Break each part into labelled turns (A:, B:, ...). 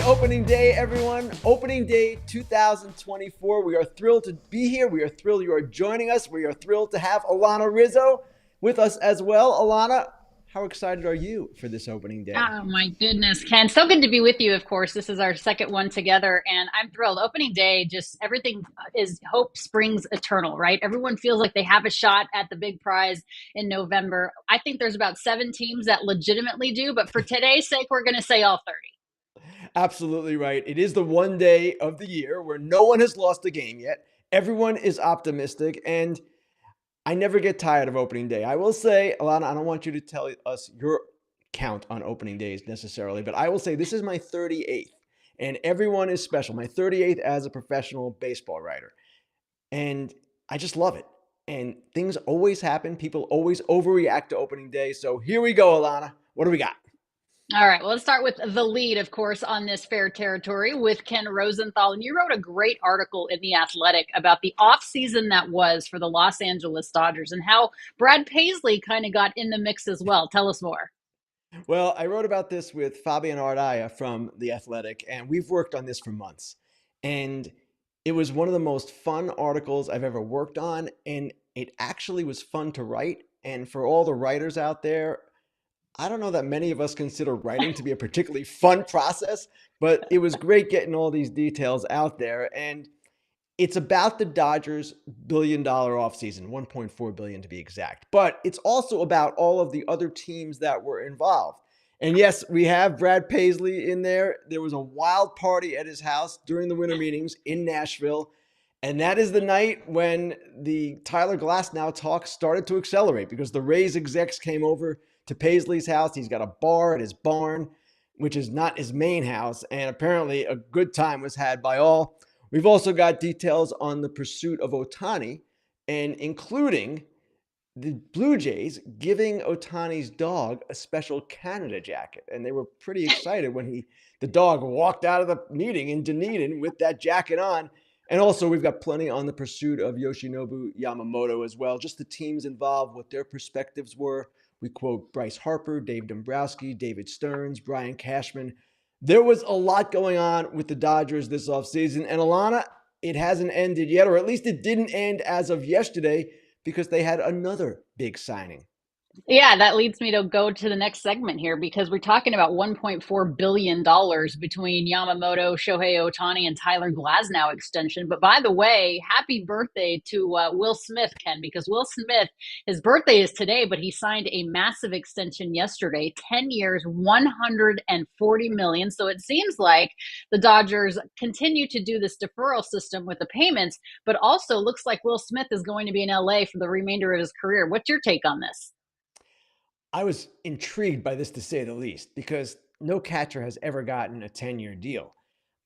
A: opening day, everyone. Opening day 2024. We are thrilled to be here. We are thrilled you are joining us. We are thrilled to have Alanna Rizzo with us as well. Alanna, how excited are you for this opening day?
B: Oh my goodness, Ken. So good to be with you, of course. This is our second one together, and I'm thrilled. Opening day, just everything is hope springs eternal, right? Everyone feels like they have a shot at the big prize in November. I think there's about 7 teams that legitimately do, but for today's sake, we're going to say all 30.
A: Absolutely right. It is the one day of the year where no one has lost a game yet. Everyone is optimistic, and I never get tired of opening day. I will say, Alanna, I don't want you to tell us your count on opening days necessarily, but I will say this is my 38th, and everyone is special. My 38th as a professional baseball writer. And I just love it. And things always happen. People always overreact to opening day. So here we go, Alanna. What do we got?
B: All right, well, let's start with the lead, of course, on this fair territory with Ken Rosenthal. And you wrote a great article in The Athletic about the offseason that was for the Los Angeles Dodgers and how Brad Paisley kind of got in the mix as well. Tell us more.
A: Well, I wrote about this with Fabian Ardaya from The Athletic, and we've worked on this for months. And it was one of the most fun articles I've ever worked on. And it actually was fun to write. And for all the writers out there, I don't know that many of us consider writing to be a particularly fun process, but it was great getting all these details out there. And it's about the Dodgers' billion-dollar offseason, 1.4 billion to be exact. But it's also about all of the other teams that were involved. And yes, we have Brad Paisley in there. There was a wild party at his house during the winter meetings in Nashville. And that is the night when the Tyler Glasnow talk started to accelerate because the Rays execs came over to Paisley's house. He's got a bar at his barn, which is not his main house. And apparently a good time was had by all. We've also got details on the pursuit of Ohtani, and including the Blue Jays giving Ohtani's dog a special Canada jacket. And they were pretty excited when the dog walked out of the meeting in Dunedin with that jacket on. And also, we've got plenty on the pursuit of Yoshinobu Yamamoto as well. Just the teams involved, what their perspectives were. We quote Bryce Harper, Dave Dombrowski, David Stearns, Brian Cashman. There was a lot going on with the Dodgers this offseason. And Alanna, it hasn't ended yet, or at least it didn't end as of yesterday because they had another big signing.
B: Yeah, that leads me to go to the next segment here because we're talking about $1.4 billion between Yamamoto, Shohei Ohtani, and Tyler Glasnow extension. But by the way, happy birthday to Will Smith, Ken, because Will Smith, his birthday is today, but he signed a massive extension yesterday, 10 years, 140 million. So it seems like the Dodgers continue to do this deferral system with the payments, but also looks like Will Smith is going to be in LA for the remainder of his career. What's your take on this?
A: I was intrigued by this to say the least because no catcher has ever gotten a 10-year deal.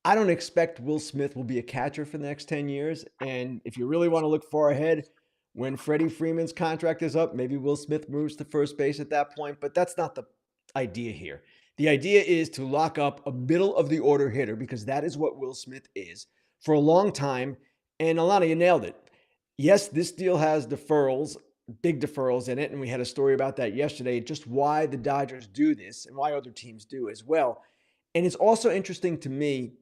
A: I don't expect Will Smith will be a catcher for the next 10 years. And if you really want to look far ahead, when Freddie Freeman's contract is up, maybe Will Smith moves to first base at that point. But that's not the idea here. The idea is to lock up a middle of the order hitter because that is what Will Smith is for a long time. And Alanna, you nailed it. Yes, this deal has deferrals, big deferrals in it. And we had a story about that yesterday, just why the Dodgers do this and why other teams do as well. And it's also interesting to me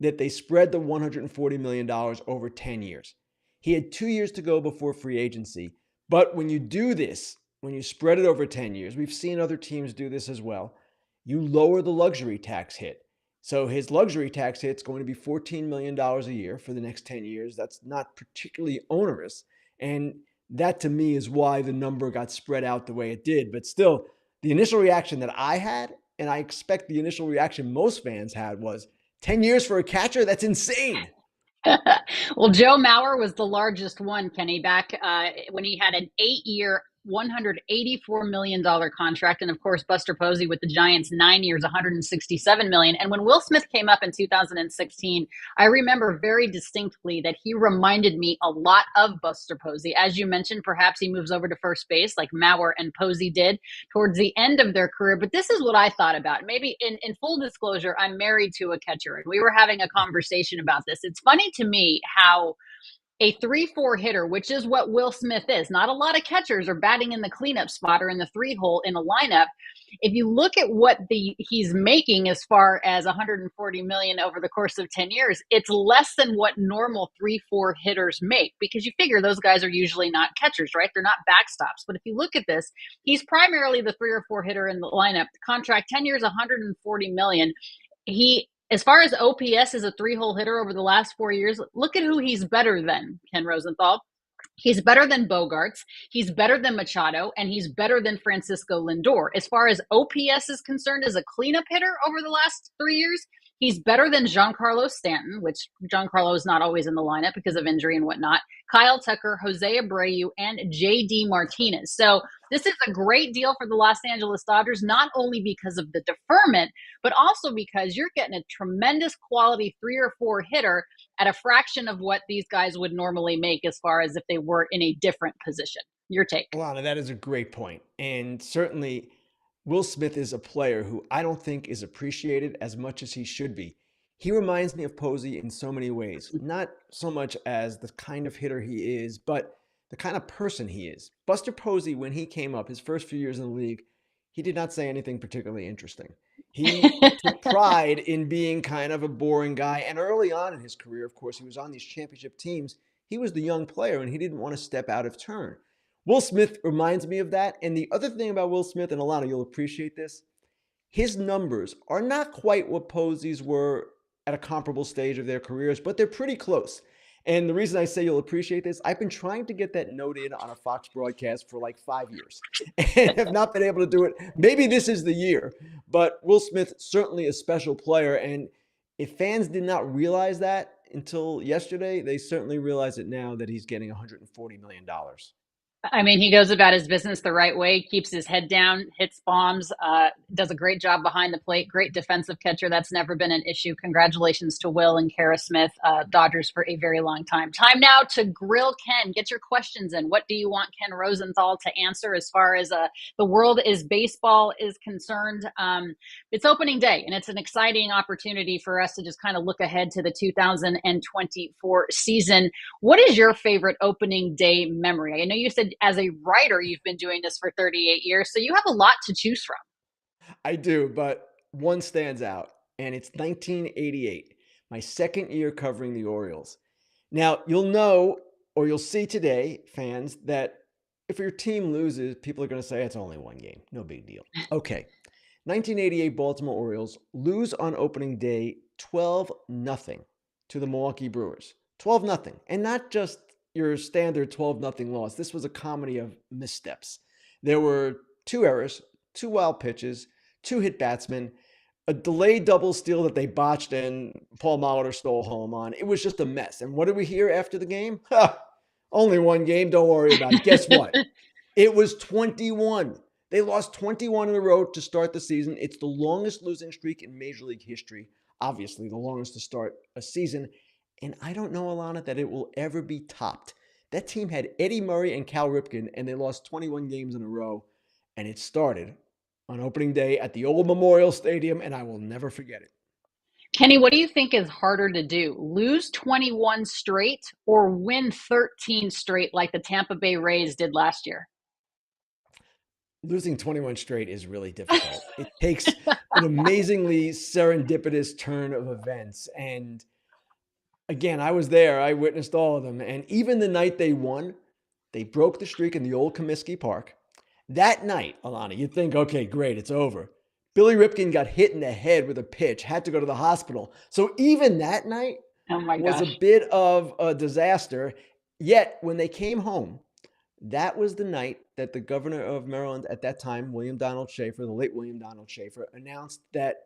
A: that they spread the $140 million over 10 years. He had 2 years to go before free agency. But when you do this, when you spread it over 10 years, we've seen other teams do this as well, you lower the luxury tax hit. So his luxury tax hit's going to be $14 million a year for the next 10 years. That's not particularly onerous. And that to me is why the number got spread out the way it did. But still, the initial reaction that I had, and I expect the initial reaction most fans had, was 10 years for a catcher? That's insane.
B: Well, Joe Mauer was the largest one, Kenny, back when he had an 8 year, $184 million contract. And of course, Buster Posey with the Giants, 9 years, $167 million. And when Will Smith came up in 2016, I remember very distinctly that he reminded me a lot of Buster Posey. As you mentioned, perhaps he moves over to first base like Mauer and Posey did towards the end of their career. But this is what I thought about. Maybe in full disclosure, I'm married to a catcher, and we were having a conversation about this. It's funny to me how a 3-4 hitter, which is what Will Smith is. Not a lot of catchers are batting in the cleanup spot or in the 3-hole in a lineup. If you look at what he's making as far as 140 million over the course of 10 years, it's less than what normal 3-4 hitters make, because you figure those guys are usually not catchers, right? They're not backstops. But if you look at this, he's primarily the 3 or 4 hitter in the lineup. The contract, 10 years, 140 million. He, as far as OPS as a 3-hole hitter over the last 4 years, look at who he's better than, Ken Rosenthal. He's better than Bogarts. He's better than Machado, and he's better than Francisco Lindor. As far as OPS is concerned, as a cleanup hitter over the last 3 years, he's better than Giancarlo Stanton, which Giancarlo is not always in the lineup because of injury and whatnot, Kyle Tucker, Jose Abreu, and JD Martinez. So this is a great deal for the Los Angeles Dodgers, not only because of the deferment, but also because you're getting a tremendous quality 3 or 4 hitter at a fraction of what these guys would normally make as far as if they were in a different position. Your take.
A: Alana, that is a great point. And certainly, Will Smith is a player who I don't think is appreciated as much as he should be. He reminds me of Posey in so many ways, not so much as the kind of hitter he is, but the kind of person he is. Buster Posey, when he came up his first few years in the league, he did not say anything particularly interesting. He took pride in being kind of a boring guy. And early on in his career, of course, he was on these championship teams. He was the young player and he didn't want to step out of turn. Will Smith reminds me of that. And the other thing about Will Smith, and Alana, you'll appreciate this, his numbers are not quite what Posey's were at a comparable stage of their careers, but they're pretty close. And the reason I say you'll appreciate this, I've been trying to get that note in on a Fox broadcast for like 5 years and have not been able to do it. Maybe this is the year, but Will Smith, certainly a special player. And if fans did not realize that until yesterday, they certainly realize it now that he's getting $140 million.
B: I mean, he goes about his business the right way, keeps his head down, hits bombs, does a great job behind the plate, great defensive catcher. That's never been an issue. Congratulations to Will and Kara Smith, Dodgers for a very long time. Time now to grill Ken. Get your questions in. What do you want Ken Rosenthal to answer as far as the world is baseball is concerned? It's opening day, and it's an exciting opportunity for us to just kind of look ahead to the 2024 season. What is your favorite opening day memory? I know you said as a writer, you've been doing this for 38 years, so you have a lot to choose from.
A: I do, but one stands out, and it's 1988, my second year covering the Orioles. Now, you'll know, or you'll see today, fans, that if your team loses, people are going to say it's only one game. No big deal. Okay. 1988 Baltimore Orioles lose on opening day 12-0 to the Milwaukee Brewers. 12-0. And not just your standard 12-0 loss. This was a comedy of missteps. There were 2 errors, 2 wild pitches, 2 hit batsmen, a delayed double steal that they botched and Paul Molitor stole home on. It was just a mess. And what did we hear after the game? Only one game. Don't worry about it. Guess what? It was 21. They lost 21 in a row to start the season. It's the longest losing streak in Major League history. Obviously, the longest to start a season. And I don't know, Alana, that it will ever be topped. That team had Eddie Murray and Cal Ripken, and they lost 21 games in a row. And it started on opening day at the old Memorial Stadium, and I will never forget it.
B: Kenny, what do you think is harder to do? Lose 21 straight or win 13 straight like the Tampa Bay Rays did last year?
A: Losing 21 straight is really difficult. It takes an amazingly serendipitous turn of events. And again, I was there. I witnessed all of them. And even the night they won, they broke the streak in the old Comiskey Park. That night, Alana, you'd think, okay, great, it's over. Billy Ripken got hit in the head with a pitch, had to go to the hospital. So even that night was a bit of a disaster. Yet when they came home, that was the night that the governor of Maryland at that time, William Donald Schaefer, the late William Donald Schaefer, announced that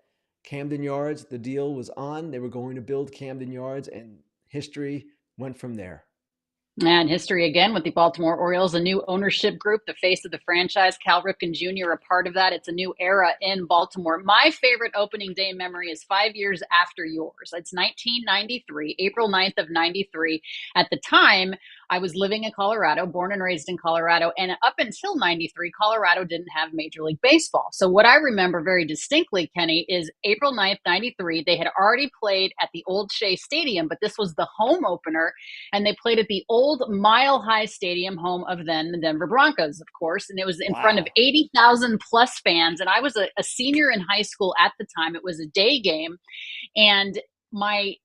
A: Camden Yards, the deal was on. They were going to build Camden Yards, and history went from there.
B: And history again with the Baltimore Orioles, a new ownership group, the face of the franchise, Cal Ripken Jr., a part of that. It's a new era in Baltimore. My favorite opening day memory is 5 years after yours. It's 1993, April 9th of 93. At the time, I was living in Colorado, born and raised in Colorado. And up until 93, Colorado didn't have Major League Baseball. So what I remember very distinctly, Kenny, is April 9th, 93. They had already played at the old Shea Stadium, but this was the home opener. And they played at the old Mile High Stadium, home of then the Denver Broncos, of course. And it was in front of
A: Wow.
B: 80,000 plus fans. And I was a senior in high school at the time. It was a day game. And my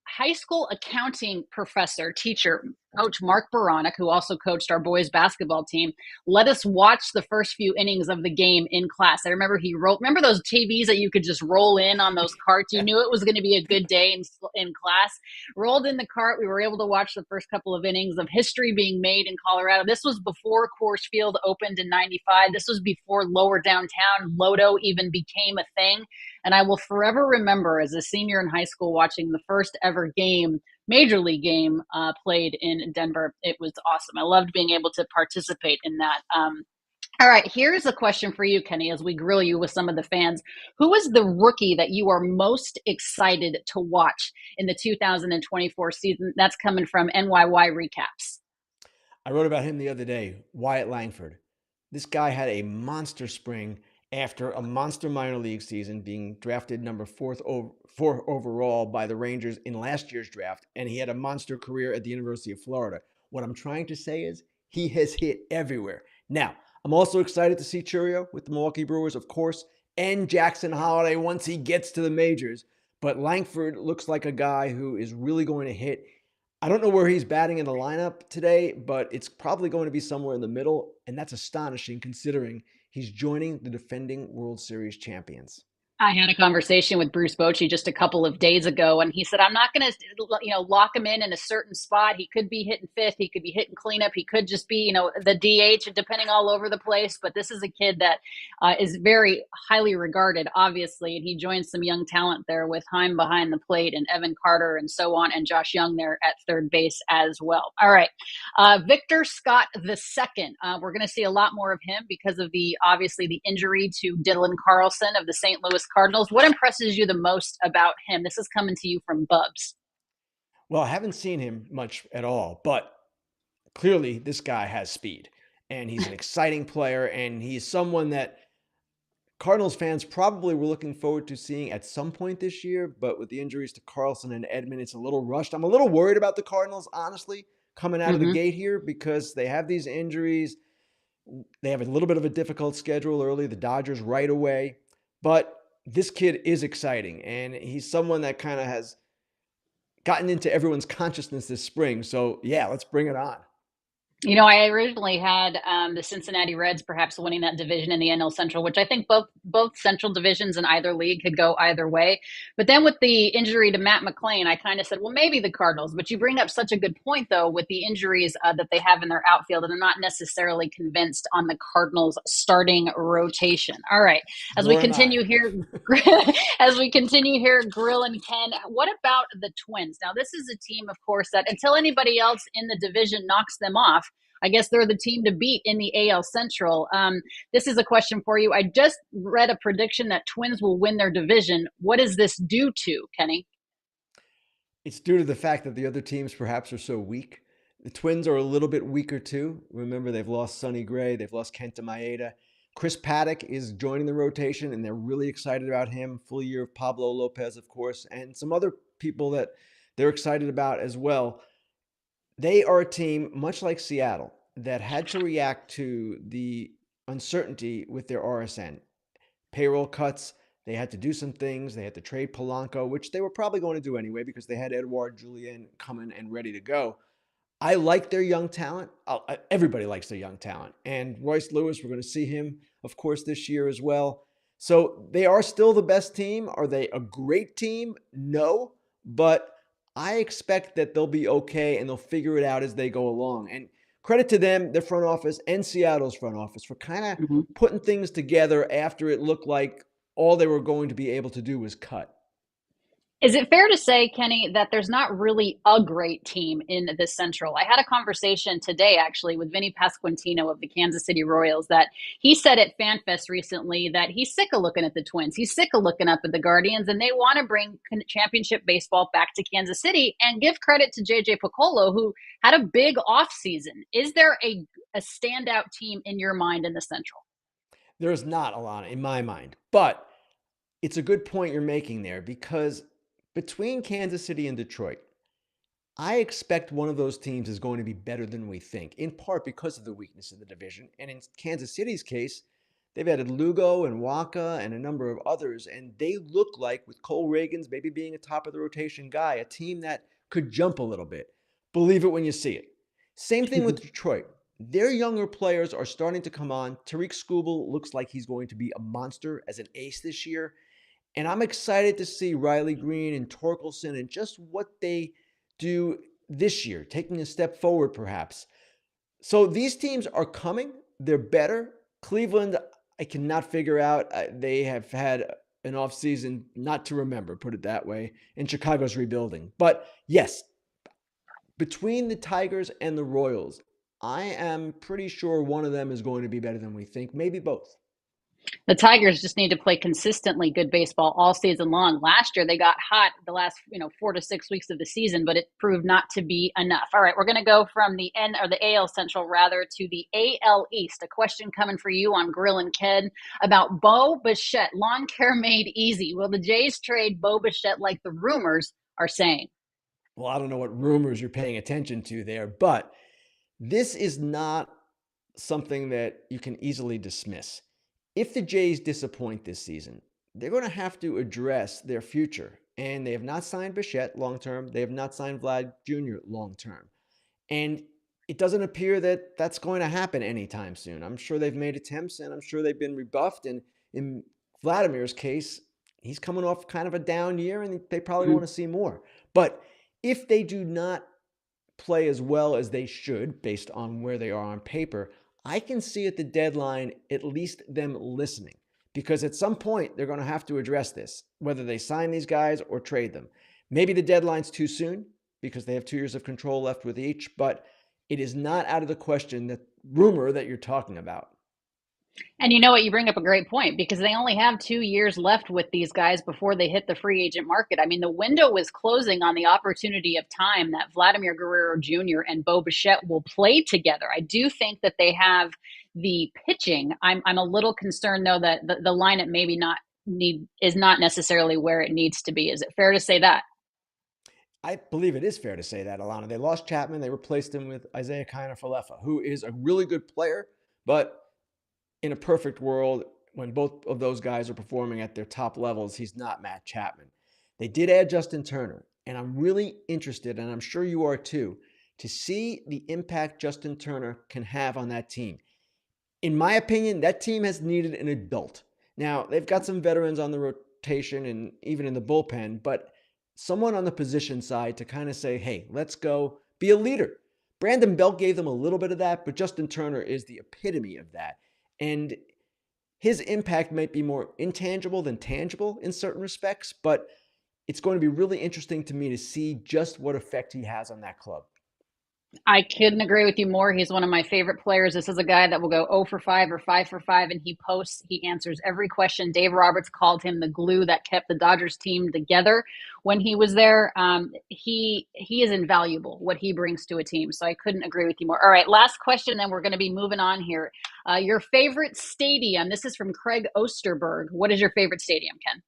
B: high school accounting professor, teacher, Coach Mark Baranek, who also coached our boys basketball team, let us watch the first few innings of the game in class. I remember remember those TVs that you could just roll in on those carts? You knew it was going to be a good day in class. Rolled in the cart. We were able to watch the first couple of innings of history being made in Colorado. This was before Coors Field opened in 95. This was before lower downtown Lodo even became a thing. And I will forever remember as a senior in high school watching the first ever game, major league game, played in Denver. It was awesome. I loved being able to participate in that. All right, here's a question for you, Kenny, as we grill you with some of the fans. Who is the rookie that you are most excited to watch in the 2024 season? That's coming from NYY Recaps.
A: I wrote about him the other day, Wyatt Langford. This guy had a monster spring after a monster minor league season, being drafted number four overall by the Rangers in last year's draft, and he had a monster career at the University of Florida. What I'm trying to say is he has hit everywhere. Now, I'm also excited to see Churio with the Milwaukee Brewers, of course, and Jackson Holiday once he gets to the majors. But Langford looks like a guy who is really going to hit. I don't know where he's batting in the lineup today, but it's probably going to be somewhere in the middle, and that's astonishing considering he's joining the defending World Series champions.
B: I had a conversation with Bruce Bochy just a couple of days ago, and he said, I'm not going to, lock him in a certain spot. He could be hitting fifth. He could be hitting cleanup. He could just be, the DH, depending all over the place. But this is a kid that is very highly regarded, obviously, and he joins some young talent there with Heim behind the plate and Evan Carter and so on, and Josh Young there at third base as well. All right. Victor Scott II. We're going to see a lot more of him because of obviously the injury to Dylan Carlson of the St. Louis Cardinals. What impresses you the most about him? This is coming to you from Bubs.
A: Well, I haven't seen him much at all, but clearly this guy has speed, and he's an exciting player, and he's someone that Cardinals fans probably were looking forward to seeing at some point this year, but with the injuries to Carlson and Edman, it's a little rushed. I'm a little worried about the Cardinals, honestly, coming out of the gate here because they have these injuries. They have a little bit of a difficult schedule early, the Dodgers right away, but this kid is exciting, and he's someone that kind of has gotten into everyone's consciousness this spring. So, yeah, let's bring it on.
B: I originally had the Cincinnati Reds perhaps winning that division in the NL Central, which I think both Central divisions in either league could go either way. But then with the injury to Matt McClain, I kind of said, well, maybe the Cardinals. But you bring up such a good point, though, with the injuries that they have in their outfield, and I'm not necessarily convinced on the Cardinals starting rotation. All right, as we continue here, Grillin Ken, what about the Twins? Now, this is a team, of course, that until anybody else in the division knocks them off, I guess they're the team to beat in the AL Central. This is a question for you. I just read a prediction that Twins will win their division. What is this due to, Kenny?
A: It's due to the fact that the other teams perhaps are so weak. The Twins are a little bit weaker too. Remember, they've lost Sonny Gray, they've lost Kenta Maeda. Chris Paddock is joining the rotation, and they're really excited about him. Full year of Pablo Lopez, of course, and some other people that they're excited about as well. They are a team, much like Seattle, that had to react to the uncertainty with their RSN. Payroll cuts, they had to do some things. They had to trade Polanco, which they were probably going to do anyway because they had Edouard Julien coming and ready to go. I like their young talent. Everybody likes their young talent. And Royce Lewis, we're going to see him, of course, this year as well. So they are still the best team. Are they a great team? No. But I expect that they'll be okay and they'll figure it out as they go along. And credit to them, their front office and Seattle's front office for kind of putting things together after it looked like all they were going to be able to do was cut.
B: Is it fair to say, Kenny, that there's not really a great team in the Central? I had a conversation today, actually, with Vinny Pasquantino of the Kansas City Royals that he said at FanFest recently that he's sick of looking at the Twins. He's sick of looking up at the Guardians, and they want to bring championship baseball back to Kansas City and give credit to JJ Piccolo, who had a big offseason. Is there a standout team in your mind in the Central?
A: There's not, Alana, in my mind. But it's a good point you're making there because between Kansas City and Detroit, I expect one of those teams is going to be better than we think, in part because of the weakness of the division. And in Kansas City's case, they've added Lugo and Waka and a number of others, and they look like, with Cole Reagans maybe being a top of the rotation guy, a team that could jump a little bit. Believe it when you see it. Same thing with Detroit. Their younger players are starting to come on. Tariq Skubal looks like he's going to be a monster as an ace this year. And I'm excited to see Riley Green and Torkelson and just what they do this year, taking a step forward perhaps. So these teams are coming. They're better. Cleveland, I cannot figure out. They have had an offseason not to remember, put it that way. And Chicago's rebuilding. But yes, between the Tigers and the Royals, I am pretty sure one of them is going to be better than we think, maybe both.
B: The Tigers just need to play consistently good baseball all season long. Last year they got hot the last 4 to 6 weeks of the season, but it proved not to be enough. All right, we're going to go from the AL Central rather to the AL East. A question coming for you on Grillin Ken about Bo Bichette. Lawn care made easy. Will the Jays trade Bo Bichette like the rumors are saying?
A: Well, I don't know what rumors you're paying attention to there, but this is not something that you can easily dismiss. If the Jays disappoint this season, they're going to have to address their future. And they have not signed Bichette long term. They have not signed Vlad Jr. long term. And it doesn't appear that that's going to happen anytime soon. I'm sure they've made attempts and I'm sure they've been rebuffed. And in Vladimir's case, he's coming off kind of a down year and they probably want to see more. But if they do not play as well as they should based on where they are on paper, I can see at the deadline at least them listening because at some point they're going to have to address this, whether they sign these guys or trade them. Maybe the deadline's too soon because they have 2 years of control left with each, but it is not out of the question that rumor that you're talking about.
B: And you know what? You bring up a great point because they only have 2 years left with these guys before they hit the free agent market. I mean, the window is closing on the opportunity of time that Vladimir Guerrero Jr. and Bo Bichette will play together. I do think that they have the pitching. I'm a little concerned though that the lineup maybe not is not necessarily where it needs to be. Is it fair to say that?
A: I believe it is fair to say that, Alana. They lost Chapman. They replaced him with Isaiah Kiner-Falefa, who is a really good player, but in a perfect world, when both of those guys are performing at their top levels, he's not Matt Chapman. They did add Justin Turner, and I'm really interested, and I'm sure you are too, to see the impact Justin Turner can have on that team. In my opinion, that team has needed an adult. Now, they've got some veterans on the rotation and even in the bullpen, but someone on the position side to kind of say, hey, let's go be a leader. Brandon Belt gave them a little bit of that, but Justin Turner is the epitome of that. And his impact might be more intangible than tangible in certain respects, but it's going to be really interesting to me to see just what effect he has on that club.
B: I couldn't agree with you more. He's one of my favorite players. This is a guy that will go 0 for 5 or 5 for 5, and he posts, he answers every question. Dave Roberts called him the glue that kept the Dodgers team together when he was there. He is invaluable, what he brings to a team. So I couldn't agree with you more. All right, last question, then we're going to be moving on here. Your favorite stadium? This is from Craig Osterberg. What is your favorite stadium, Ken?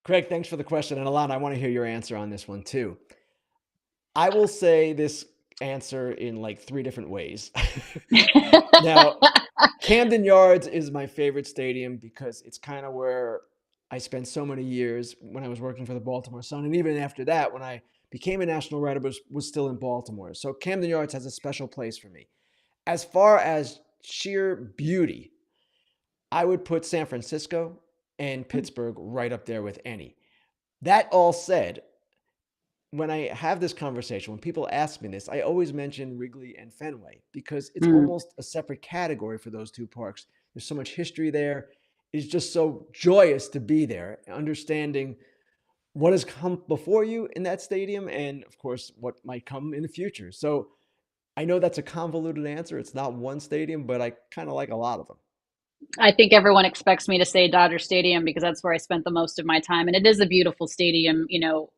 A: Craig, thanks for the question. And Alana, I want to hear your answer on this one too. I will say this answer in like 3 different ways. Now, Camden Yards is my favorite stadium because it's kind of where I spent so many years when I was working for the Baltimore Sun. And even after that, when I became a national writer, was still in Baltimore. So Camden Yards has a special place for me. As far as sheer beauty, I would put San Francisco and Pittsburgh right up there with any. That all said, when I have this conversation, when people ask me this, I always mention Wrigley and Fenway because it's almost a separate category for those 2 parks. There's so much history there. It's just so joyous to be there, understanding what has come before you in that stadium and, of course, what might come in the future. So I know that's a convoluted answer. It's not one stadium, but I kind of like a lot of them.
B: I think everyone expects me to say Dodger Stadium because that's where I spent the most of my time. And it is a beautiful stadium,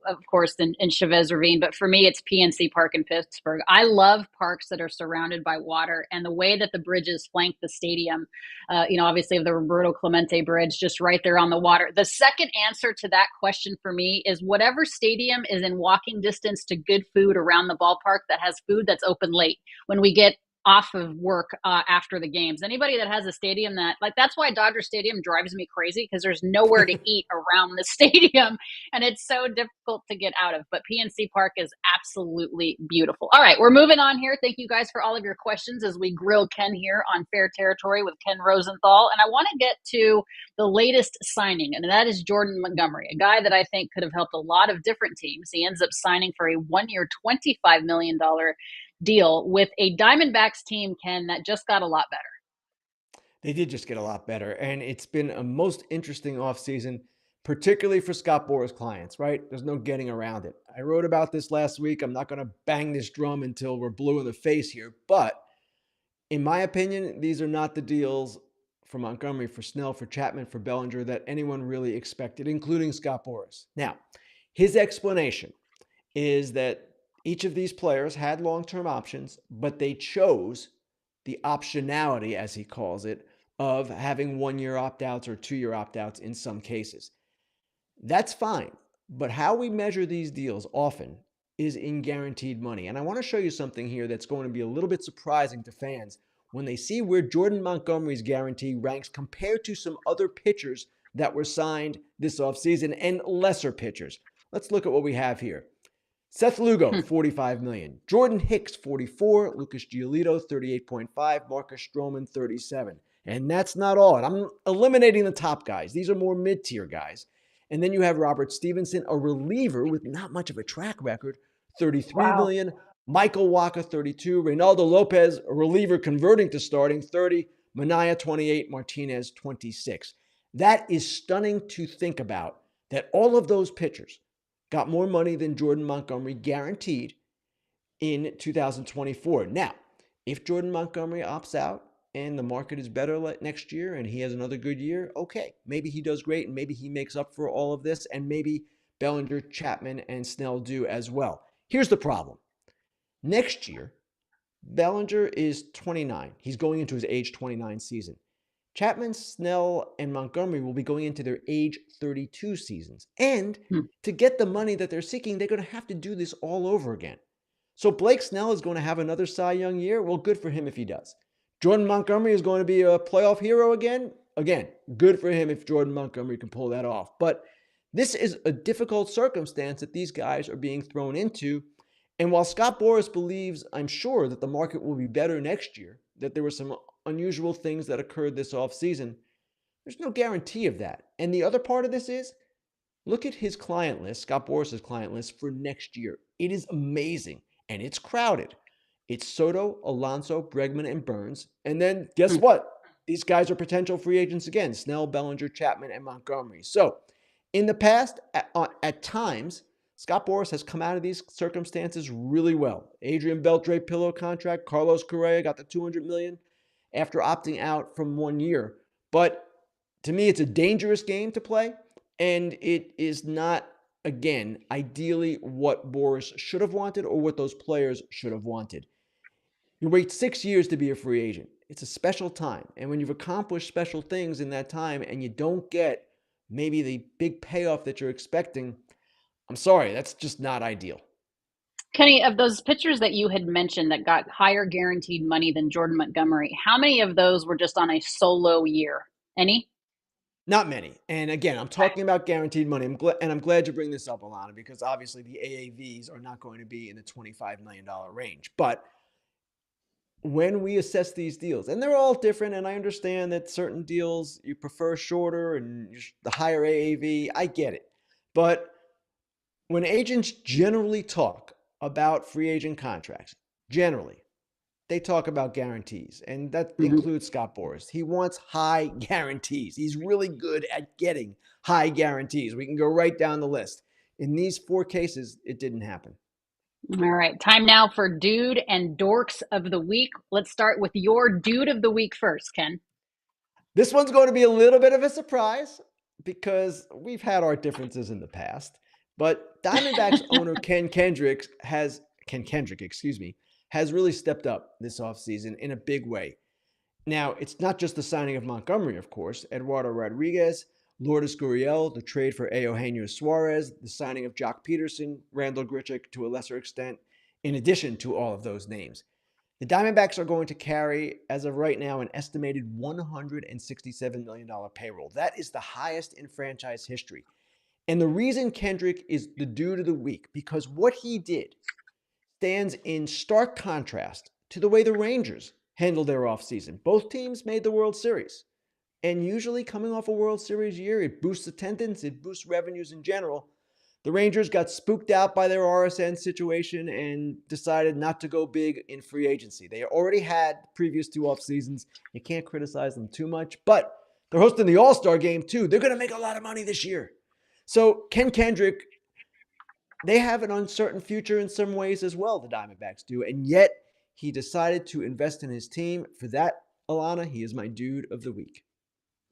B: of course, in Chavez Ravine. But for me, it's PNC Park in Pittsburgh. I love parks that are surrounded by water, and the way that the bridges flank the stadium, obviously of the Roberto Clemente Bridge just right there on the water. The second answer to that question for me is whatever stadium is in walking distance to good food around the ballpark that has food that's open late. When we get off of work after the games. Anybody that has a stadium that's why Dodger Stadium drives me crazy because there's nowhere to eat around the stadium and it's so difficult to get out of. But PNC Park is absolutely beautiful. All right, we're moving on here. Thank you guys for all of your questions as we grill Ken here on Fair Territory with Ken Rosenthal. And I want to get to the latest signing, and that is Jordan Montgomery, a guy that I think could have helped a lot of different teams. He ends up signing for a 1-year, $25 million deal with a Diamondbacks team, Ken, that just got a lot better.
A: They did just get a lot better. And it's been a most interesting offseason, particularly for Scott Boras clients, right? There's no getting around it. I wrote about this last week. I'm not going to bang this drum until we're blue in the face here. But in my opinion, these are not the deals for Montgomery, for Snell, for Chapman, for Bellinger that anyone really expected, including Scott Boras. Now, his explanation is that each of these players had long-term options, but they chose the optionality, as he calls it, of having 1-year opt-outs or 2-year opt-outs in some cases. That's fine, but how we measure these deals often is in guaranteed money. And I want to show you something here that's going to be a little bit surprising to fans when they see where Jordan Montgomery's guarantee ranks compared to some other pitchers that were signed this offseason and lesser pitchers. Let's look at what we have here. Seth Lugo, $45 million. Jordan Hicks, $44. Lucas Giolito, $38.5. Marcus Stroman, $37. And that's not all. And I'm eliminating the top guys. These are more mid-tier guys. And then you have Robert Stevenson, a reliever with not much of a track record, $33 million. Michael Wacha, $32. Reynaldo Lopez, a reliever converting to starting, $30. Minaya, $28. Martinez, $26. That is stunning to think about, that all of those pitchers got more money than Jordan Montgomery guaranteed in 2024. Now, if Jordan Montgomery opts out and the market is better next year and he has another good year, okay, maybe he does great and maybe he makes up for all of this and maybe Bellinger, Chapman, and Snell do as well. Here's the problem. Next year, Bellinger is 29. He's going into his age 29 season. Chapman, Snell, and Montgomery will be going into their age 32 seasons. And to get the money that they're seeking, they're going to have to do this all over again. So Blake Snell is going to have another Cy Young year. Well, good for him if he does. Jordan Montgomery is going to be a playoff hero again. Again, good for him if Jordan Montgomery can pull that off. But this is a difficult circumstance that these guys are being thrown into. And while Scott Boras believes, I'm sure, that the market will be better next year, that there were some unusual things that occurred this offseason, there's no guarantee of that. And the other part of this is, look at his client list, Scott Boras' client list for next year. It is amazing, and it's crowded. It's Soto, Alonso, Bregman, and Burns. And then guess what? These guys are potential free agents again, Snell, Bellinger, Chapman, and Montgomery. So in the past, at times, Scott Boras has come out of these circumstances really well. Adrian Beltre pillow contract, Carlos Correa got the $200 million after opting out from 1 year. But to me, it's a dangerous game to play, and it is not, again, ideally what Boras should have wanted or what those players should have wanted. You wait 6 years to be a free agent. It's a special time. And when you've accomplished special things in that time and you don't get maybe the big payoff that you're expecting, I'm sorry, that's just not ideal.
B: Kenny, of those pitchers that you had mentioned that got higher guaranteed money than Jordan Montgomery, how many of those were just on a solo year? Any?
A: Not many. And again, I'm talking about guaranteed money. I'm glad you bring this up, Alanna, because obviously the AAVs are not going to be in the $25 million range. But when we assess these deals, and they're all different, and I understand that certain deals you prefer shorter and the higher AAV, I get it. But when agents generally talk about free agent contracts, generally, they talk about guarantees, and that includes Scott Boras. He wants high guarantees. He's really good at getting high guarantees. We can go right down the list. In these 4 cases, it didn't happen.
B: All right. Time now for Dude and Dorks of the Week. Let's start with your Dude of the Week first, Ken.
A: This one's going to be a little bit of a surprise because we've had our differences in the past. But Diamondbacks owner Ken Kendrick has really stepped up this offseason in a big way. Now, it's not just the signing of Montgomery, of course. Eduardo Rodriguez, Lourdes Gurriel, the trade for Eugenio Suarez, the signing of Jock Peterson, Randall Grichuk to a lesser extent, in addition to all of those names. The Diamondbacks are going to carry, as of right now, an estimated $167 million payroll. That is the highest in franchise history. And the reason Kendrick is the Dude of the Week, because what he did stands in stark contrast to the way the Rangers handled their offseason. Both teams made the World Series. And usually coming off a World Series year, it boosts attendance, it boosts revenues in general. The Rangers got spooked out by their RSN situation and decided not to go big in free agency. They already had previous 2 off seasons. You can't criticize them too much, but they're hosting the All-Star game too. They're going to make a lot of money this year. So Ken Kendrick, they have an uncertain future in some ways as well, the Diamondbacks do, and yet he decided to invest in his team. For that, Alana, he is my Dude of the Week.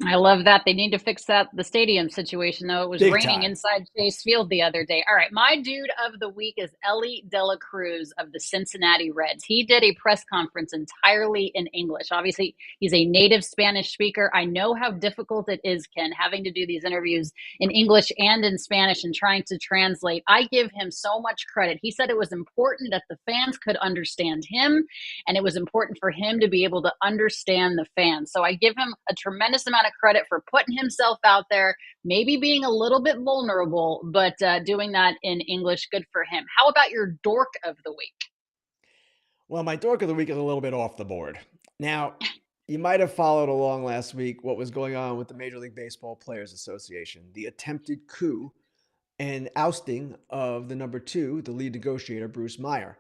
B: I love that. They need to fix the stadium situation, though. It was
A: Big
B: raining
A: time.
B: inside Chase Field the other day. All right, my Dude of the Week is Ellie De La Cruz of the Cincinnati Reds. He did a press conference entirely in English. Obviously, he's a native Spanish speaker. I know how difficult it is, Ken, having to do these interviews in English and in Spanish and trying to translate. I give him so much credit. He said it was important that the fans could understand him, and it was important for him to be able to understand the fans. So I give him a tremendous amount of credit for putting himself out there, maybe being a little bit vulnerable, but doing that in English. Good for him. How about your Dork of the Week?
A: Well, my Dork of the Week is a little bit off the board. Now, you might have followed along last week what was going on with the Major League Baseball Players Association, the attempted coup and ousting of the number 2, the lead negotiator, Bruce Meyer.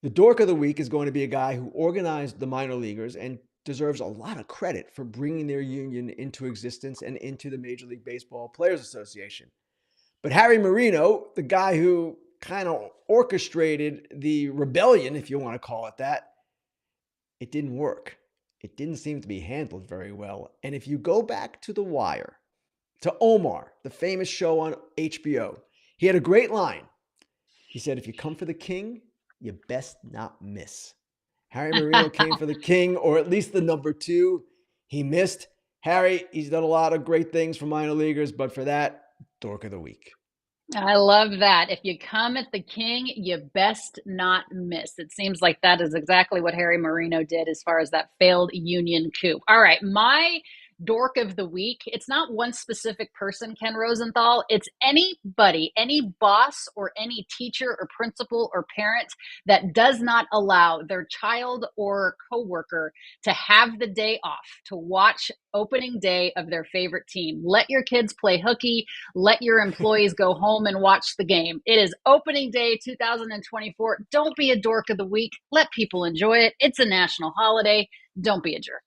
A: The Dork of the Week is going to be a guy who organized the minor leaguers and deserves a lot of credit for bringing their union into existence and into the Major League Baseball Players Association. But Harry Marino, the guy who kind of orchestrated the rebellion, if you want to call it that, it didn't work. It didn't seem to be handled very well. And if you go back to The Wire, to Omar, the famous show on HBO, he had a great line. He said, if you come for the king, you best not miss. Harry Marino came for the king, or at least the number 2. He missed. Harry, he's done a lot of great things for minor leaguers, but for that, Dork of the Week.
B: I love that. If you come at the king, you best not miss. It seems like that is exactly what Harry Marino did as far as that failed union coup. All right, my Dork of the Week. It's not one specific person, Ken Rosenthal. It's anybody, any boss or any teacher or principal or parent that does not allow their child or coworker to have the day off to watch opening day of their favorite team. Let your kids play hooky. Let your employees go home and watch the game. It is opening day 2024. Don't be a Dork of the Week. Let people enjoy it. It's a national holiday. Don't be a jerk.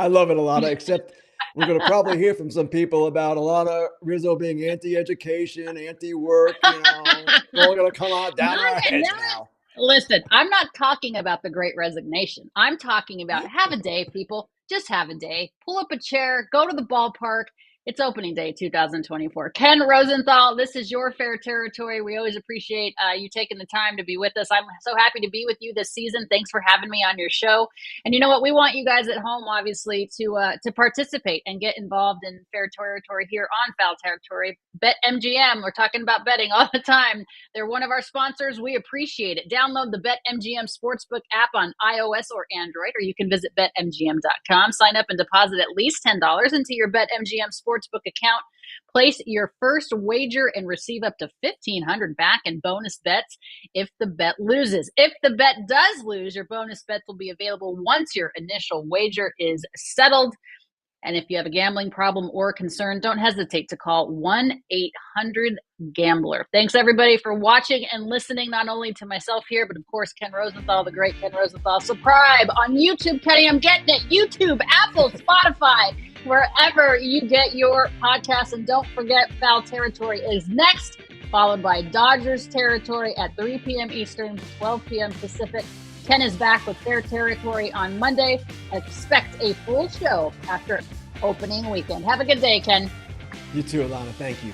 A: I love it, Alana, except we're going to probably hear from some people about Alanna Rizzo being anti-education, anti-work, it's all going to come out down our heads now.
B: Listen, I'm not talking about the Great Resignation. I'm talking about have a day, people. Just have a day. Pull up a chair. Go to the ballpark. It's opening day 2024. Ken Rosenthal, this is your fair territory. We always appreciate you taking the time to be with us. I'm so happy to be with you this season. Thanks for having me on your show. And you know what? We want you guys at home, obviously, to participate and get involved in fair territory here on Foul Territory. Bet MGM. We're talking about betting all the time. They're one of our sponsors. We appreciate it. Download the BetMGM Sportsbook app on iOS or Android, or you can visit BetMGM.com. Sign up and deposit at least $10 into your BetMGM Sportsbook account. Place your first wager and receive up to $1,500 back in bonus bets if the bet loses. If the bet does lose, your bonus bets will be available once your initial wager is settled. And if you have a gambling problem or concern, don't hesitate to call 1-800-GAMBLER. Thanks, everybody, for watching and listening, not only to myself here, but, of course, Ken Rosenthal, the great Ken Rosenthal. Subscribe on YouTube, Kenny. I'm getting it. YouTube, Apple, Spotify. wherever you get your podcasts. And don't forget, Foul Territory is next, followed by Dodgers Territory at 3 p.m. Eastern, 12 p.m. Pacific. Ken is back with their territory on Monday. Expect a full show after opening weekend. Have a good day, Ken.
A: You too, Alanna. Thank you.